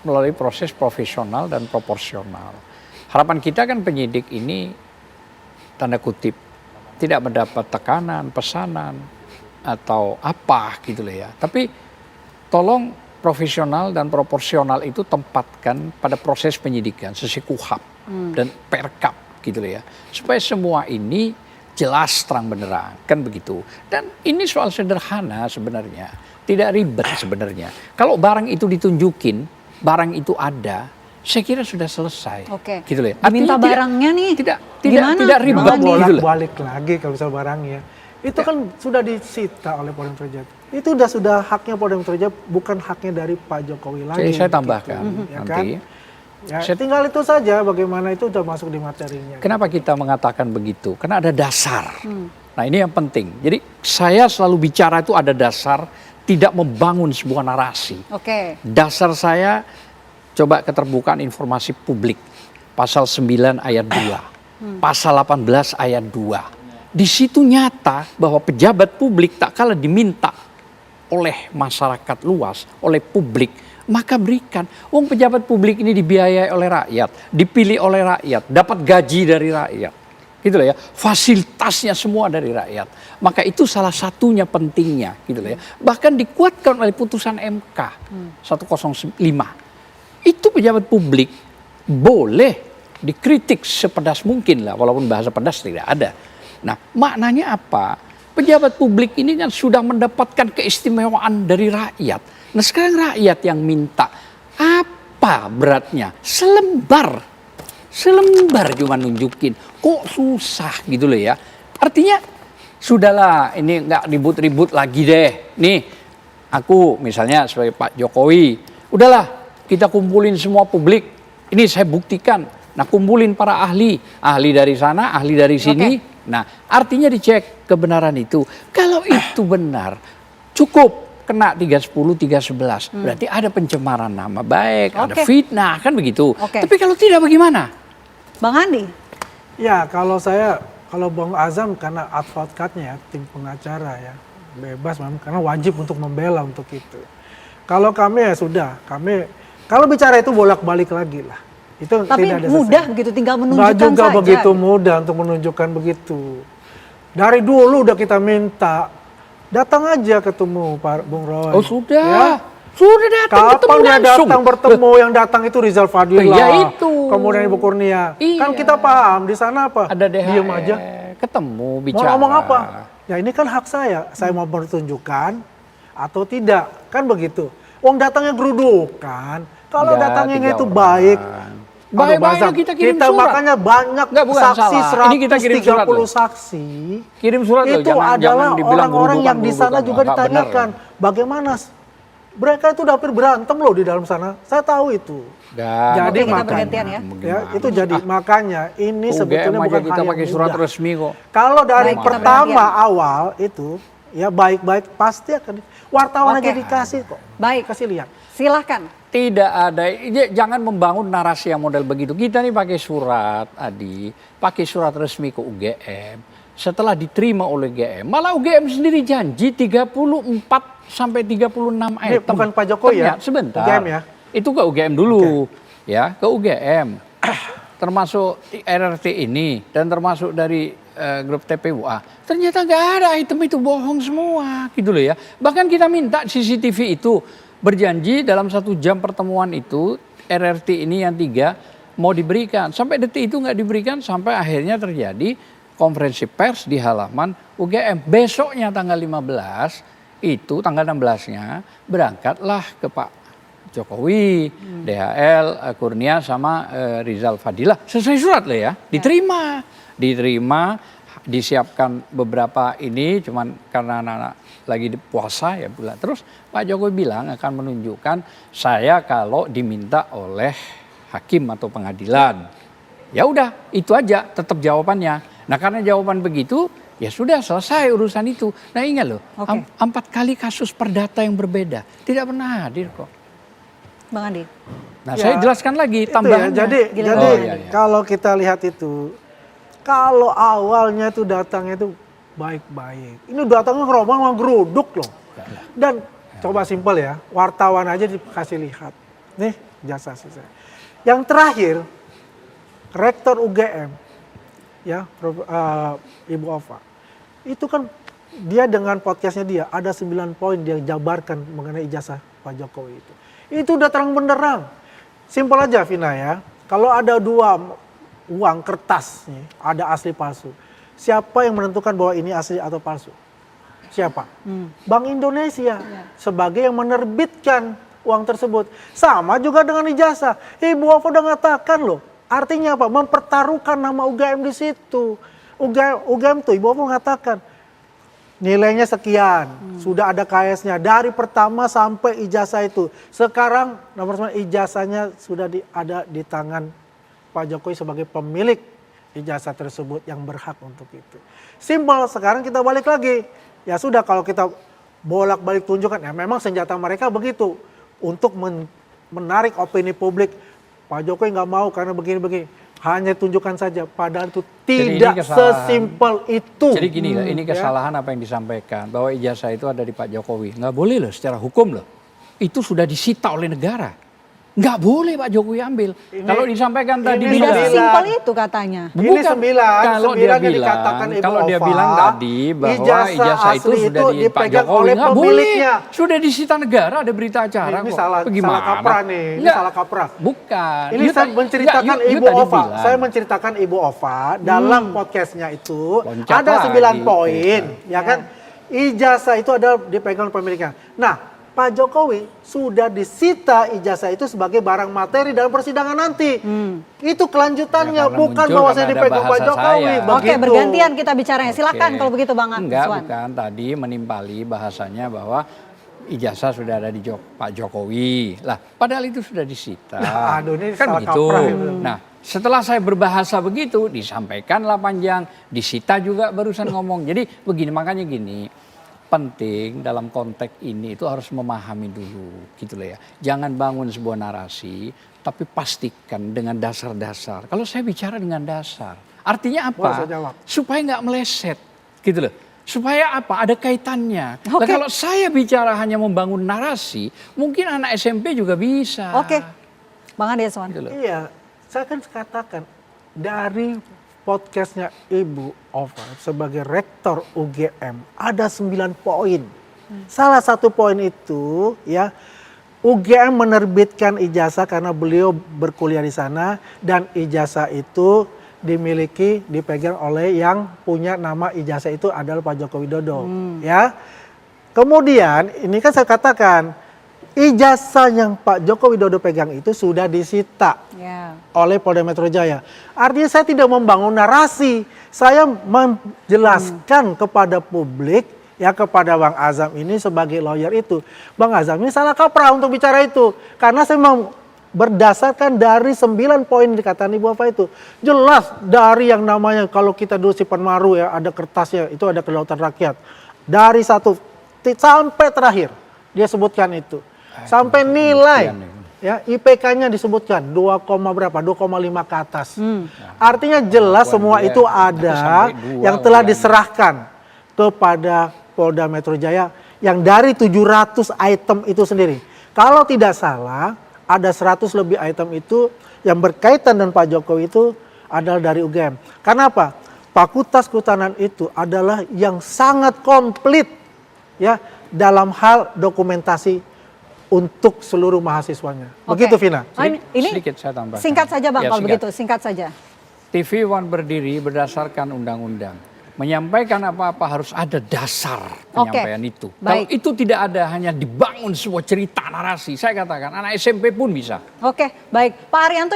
melalui proses profesional dan proporsional. Harapan kita kan penyidik ini, tanda kutip, tidak mendapat tekanan, pesanan, atau apa gitu loh ya. Tapi tolong profesional dan proporsional itu tempatkan pada proses penyidikan sesuai KUHAP dan Perkap gitu loh ya. Supaya semua ini jelas terang benderang, kan begitu. Dan ini soal sederhana sebenarnya, tidak ribet sebenarnya. Kalau barang itu ditunjukin, barang itu ada, saya kira sudah selesai. Oke. Gitu loh ya. Diminta barangnya nih. Tidak ribet gitu loh. Balik lagi kalau misal barangnya. Itu kan sudah disita oleh Polda Metro Jaya. Itu sudah haknya Polda Metro Jaya, bukan haknya dari Pak Jokowi lagi. Jadi saya tambahkan ya nanti. kan? Ya, tinggal itu saja bagaimana itu sudah masuk di materinya. Kenapa kita mengatakan begitu? Karena ada dasar. Nah ini yang penting. Jadi saya selalu bicara itu ada dasar, tidak membangun sebuah narasi. Oke. Dasar saya coba keterbukaan informasi publik. Pasal 9 ayat 2. Pasal 18 ayat 2. Di situ nyata bahwa pejabat publik tak kalah diminta oleh masyarakat luas, oleh publik, maka berikan. Wong pejabat publik ini dibiayai oleh rakyat, dipilih oleh rakyat, dapat gaji dari rakyat. Gitu loh ya. Fasilitasnya semua dari rakyat. Maka itu salah satunya pentingnya, gitu loh ya. Bahkan dikuatkan oleh putusan MK 105. Itu pejabat publik boleh dikritik sepedas mungkin lah, walaupun bahasa pedas tidak ada. Nah, maknanya apa? Pejabat publik ini kan sudah mendapatkan keistimewaan dari rakyat. Nah, sekarang rakyat yang minta. Apa beratnya? Selembar cuma nunjukin. Kok susah gitu loh ya. Artinya, sudahlah ini nggak ribut-ribut lagi deh. Nih, aku misalnya sebagai Pak Jokowi, udahlah kita kumpulin semua publik. Ini saya buktikan. Nah, kumpulin para ahli dari sana, ahli dari sini. Okay. Nah, artinya dicek kebenaran itu. Kalau itu benar, cukup kena 310, 311. Berarti ada pencemaran nama baik, ada fitnah, kan begitu. Tapi kalau tidak bagaimana? Bang Andi? Ya, kalau Bang Azam karena advokatnya, tim pengacara ya, bebas memang karena wajib untuk membela untuk itu. Kalau kami ya sudah, kalau bicara itu bolak-balik lagi lah. Itu tapi tidak ada mudah begitu, tinggal menunjukkan saja. Nggak juga saja. begitu mudah untuk menunjukkan begitu. Dari dulu udah kita minta, datang aja ketemu Pak Bung Roy. Oh sudah, ya? Sudah datang ketemu Kapan dia langsung. datang bertemu, yang datang itu Rizal Fadila, ya itu. kemudian Ibu Kurnia. Iya. Kan kita paham di sana apa? Ada DHR, diem aja. ketemu, bicara. Mau ngomong apa? Ya ini kan hak saya mau pertunjukkan atau tidak, kan begitu. Wong datangnya gerudukan, kalau datangnya itu baik. Baik-baik kita kirim surat. Makanya banyak saksi, 130 saksi. Kirim surat itu loh, adalah orang-orang yang di sana juga ditanyakan. Bagaimana? Mereka itu udah hampir berantem loh di dalam sana. Saya tahu itu. Jadi makanya, itu jadi makanya ini sebetulnya bukan hal kita yang pakai surat mudah. resmi kok. Kalau dari pertama awal itu ya baik-baik pasti akan wartawan aja dikasih kok. Baik, kasih lihat. Silahkan. Tidak ada, jangan membangun narasi yang model begitu. Kita nih pakai surat, Adi, pakai surat resmi ke UGM. Setelah diterima oleh UGM, malah UGM sendiri janji 34 sampai 36 item. Bukan Pak Jokowi ya? Sebentar. UGM ya? Itu ke UGM dulu, ya, ke UGM. Termasuk RRT ini dan termasuk dari grup TPUA. Ternyata nggak ada item itu, bohong semua, gitu loh ya. Bahkan kita minta CCTV itu. Berjanji dalam 1 jam pertemuan itu RRT ini yang 3 mau diberikan. Sampai detik itu nggak diberikan sampai akhirnya terjadi konferensi pers di halaman UGM. Besoknya tanggal 15 itu tanggal 16-nya berangkatlah ke Pak Jokowi, DHL, Kurnia sama Rizal Fadila. Sesuai surat loh ya, diterima, disiapkan beberapa ini cuman karena anak-anak lagi puasa ya pula. Terus Pak Jokowi bilang akan menunjukkan saya kalau diminta oleh hakim atau pengadilan. Ya udah, itu aja tetap jawabannya. Nah, karena jawaban begitu, ya sudah selesai urusan itu. Nah, ingat loh, 4 kali kasus perdata yang berbeda. Tidak pernah hadir kok. Bang Andi. Nah, saya jelaskan lagi Ya, tambahannya. jadi kalau kita lihat itu, kalau awalnya itu datangnya itu baik-baik. Ini datangnya gerobak geruduk loh. Dan coba simpel ya, wartawan aja dikasih lihat. Nih ijazah asli saya. Yang terakhir, Rektor UGM, ya Ibu Ova, itu kan dia dengan podcastnya dia ada 9 poin dia jabarkan mengenai ijazah Pak Jokowi itu. Itu udah terang benderang. Simpel aja Vina ya. Kalau ada 2 uang kertas nih, ada asli palsu. Siapa yang menentukan bahwa ini asli atau palsu? Siapa? Bank Indonesia sebagai yang menerbitkan uang tersebut. Sama juga dengan ijazah. Ibu Ova udah ngatakan loh. Artinya apa? Mempertaruhkan nama UGM di situ. UGM tuh Ibu Ova mengatakan nilainya sekian, sudah ada KS-nya dari pertama sampai ijazah itu. Sekarang nomor 9 ijazahnya sudah ada di tangan Pak Jokowi sebagai pemilik ijazah tersebut yang berhak untuk itu. Simpel, sekarang kita balik lagi. Ya sudah kalau kita bolak-balik tunjukkan, ya memang senjata mereka begitu untuk menarik opini publik. Pak Jokowi nggak mau karena begini-begini. Hanya tunjukkan saja, padahal itu tidak sesimpel itu. Jadi gini lah, ini kesalahan apa yang disampaikan, bahwa ijazah itu ada di Pak Jokowi. Nggak boleh loh secara hukum loh. Itu sudah disita oleh negara. Nggak boleh Pak Jokowi ambil. Kalau disampaikan tadi Tidak sesimpel itu katanya. Ini 9 yang dikatakan Ibu kalau dia Ova, bilang tadi bahwa ijazah itu sudah di Pak Jokowi, nggak boleh. Sudah disita negara, ada berita acara ini kok. salah kaprah nih, ini salah kaprah. Bukan. Ini saya menceritakan Ibu Ova. Saya menceritakan Ibu Ova dalam podcastnya itu ada 9 poin, ya kan? Ijazah itu adalah dipegang pemiliknya. Nah, Pak Jokowi sudah disita ijazah itu sebagai barang materi dalam persidangan nanti. Itu kelanjutannya, bukan bahwa saya dipegang Pak Jokowi. Oke, bergantian kita bicaranya. Silakan kalau begitu Bang Aswan. Enggak, bukan. Tadi menimpali bahasanya bahwa ijazah sudah ada di Pak Jokowi. Lah, padahal itu sudah disita. Aduh, ini kan salah begitu. kaprah itu. Nah, setelah saya berbahasa begitu, disampaikanlah panjang, disita juga barusan ngomong. Jadi begini, makanya gini. Penting dalam konteks ini itu harus memahami dulu gitu loh ya. Jangan bangun sebuah narasi tapi pastikan dengan dasar-dasar. Kalau saya bicara dengan dasar, artinya apa? Supaya nggak meleset gitu loh. Supaya apa? Ada kaitannya. Nah, kalau saya bicara hanya membangun narasi, mungkin anak SMP juga bisa. Oke. Bang Andi Aswan. Gitu loh. Iya, saya kan katakan dari podcastnya Ibu Ova sebagai rektor UGM ada 9 poin. Salah satu poin itu ya UGM menerbitkan ijazah karena beliau berkuliah di sana dan ijazah itu dipegang oleh yang punya nama ijazah itu adalah Pak Joko Widodo. Ya. Kemudian ini kan saya katakan ijazah yang Pak Joko Widodo pegang itu sudah disita oleh Polda Metro Jaya. Artinya saya tidak membangun narasi. Saya menjelaskan kepada publik, ya kepada Bang Azam ini sebagai lawyer itu. Bang Azam ini salah kaprah untuk bicara itu. Karena saya mau berdasarkan dari 9 poin dikatakan Ibu Ova itu. Jelas dari yang namanya kalau kita dulu simpan maru ya ada kertasnya itu ada kedaulatan rakyat. Dari 1 sampai terakhir dia sebutkan itu. Sampai nilai ya IPK-nya disebutkan 2, berapa? 2,5 ke atas. Artinya jelas semua itu ada yang telah diserahkan kepada Polda Metro Jaya yang dari 700 item itu sendiri. Kalau tidak salah ada 100 lebih item itu yang berkaitan dengan Pak Jokowi itu adalah dari UGM. Karena apa? Fakultas Kehutanan itu adalah yang sangat komplit ya dalam hal dokumentasi untuk seluruh mahasiswanya. Begitu Vina. Ini sedikit saya tambahkan. Singkat saja Bang, Ya, kalau begitu singkat saja. TV One berdiri berdasarkan undang-undang. Menyampaikan apa-apa harus ada dasar penyampaian itu. Kalau itu tidak ada, hanya dibangun sebuah cerita narasi. Saya katakan anak SMP pun bisa. Oke, baik. Pak Haryanto